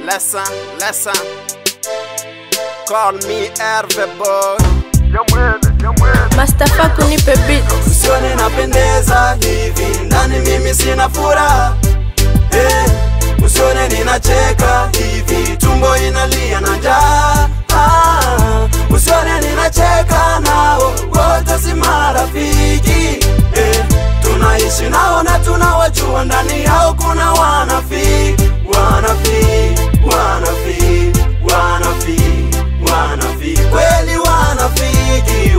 Listen. Call me Herve boy. Mustafa kunipe beat. Usione napendeza hivi, ndani mimi sina furaha. Usione ninacheka hivi, tumbo inalia na njaa. Usione ninacheka nao, wote si marafiki. Tunaishi nao na tunawajua, ndani yao kuna wanafiki. Kweli wanafiki.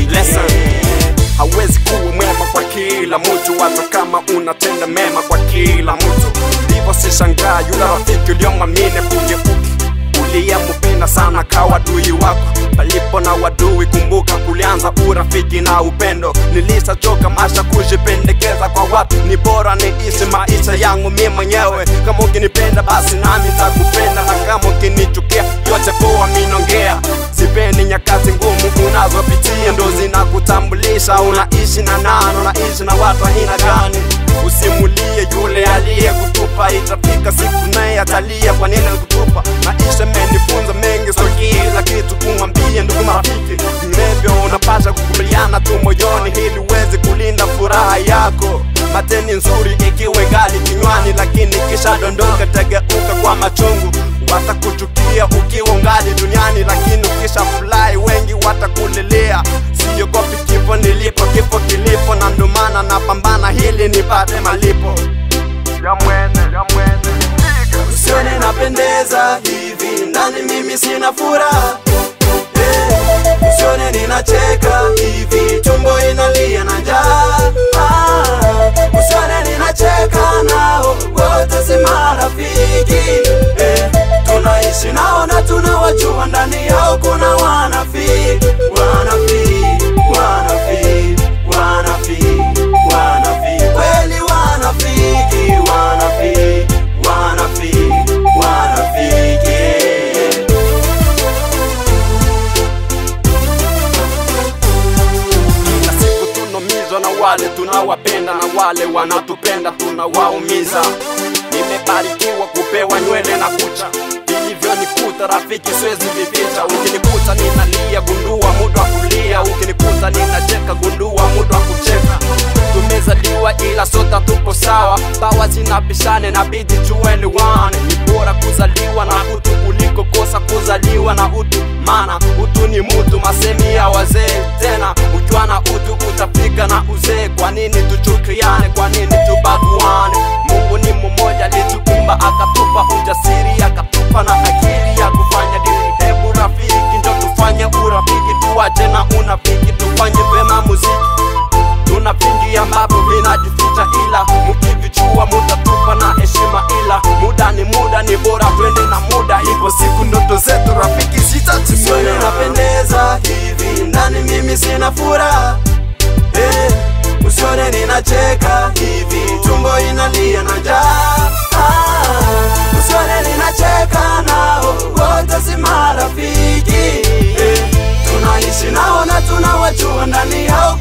Listen. Hawezi kuwa mwema kwa kila mtu, hata kama unatenda mema kwa kila mtu. Ndivyo sishangaa yule rafiki uliyomwamini kugeuka, uliyempenda sana kawa adui wako. Palipo na wadui kumbuka kulianza urafiki na upendo. Nilishachoka maisha kujipendekeza kwa watu, ni bora niishi maisha yangu mimi mwenyewe. Kama ukinipenda basi nami nitakupenda, na kama ukinichukia yote poa minongea. Sipendi nyakati ngumu unazopitia, ndo zinakutambulisha unaishi na nani, unaishi na watu aina gani. Usimulie yule aliyekutupa, itafika siku naye atalia kwa nini alikutupa. Maisha imenifunza mengi, so kila kitu kumwambia ndugu marafiki. Vinginevyo unapaswa kukubaliana tu moyoni, ili uweze kulinda furaha yako. Mateni nzuri ikiwa ngali kinywani, lakini kisha dondoka tegeuka kwa machungu. Watakuchukia ukiwa ngali duniani, lakini ukisha fly wengi watakulelea. Siogopi kifo, nilipo kifo kilipo, na ndo maana napambana hili nipate malipo. Usione napendeza hivi, ndani mimi sina furaha. Usione ninacheka hivi, tumbo inalia na njaa. Usione ninacheka nao, wote si marafiki. Tunaishi nao na tunawajua, ndani yao kuna wanafiki. Kweli wanafiki. Kila siku tunomizwa na wale tunawapenda, na wale wanatupenda tunawaumiza. Nimebarikiwa kupewa nywele na kucha, hivyo nikuta rafiki siwezi vificha. Ukinikuta ninalia gundua muda wa kulia, ukinikuta ninacheka gundua muda wa kucheka. Tumezaliwa ila sote tupo sawa, bawa zinapishane na bidi tuelewane. Ni bora kuzaliwa na utu kuliko kosa kuzaliwa na utu, maana utu ni mutu, masemi ya wazee. Tena ukiwa na utu utafika na uzee. Kwa nini tuchukiane? Kwa nini tubaguane? Mungu ni mmoja, alituumba akatupa ujasiri, akatupa na akili ya kufanya dini. Hebu rafiki ndo tufanye urafiki, tuache na unafiki, tufanye vema muziki. Tuna vingi ambavyo vinajificha, ila mkivichua mutatupa na heshima. Ila muda ni bora twende na muda, ipo siku ndoto zetu rafiki zitatimia. Usione napendeza hivi, ndani mimi sina furaha. Usione ninacheka hivi, tumbo inalia na njaa. Usione ninacheka nao, wote si marafiki. Tunaishi nao na tunawajua, ndani yao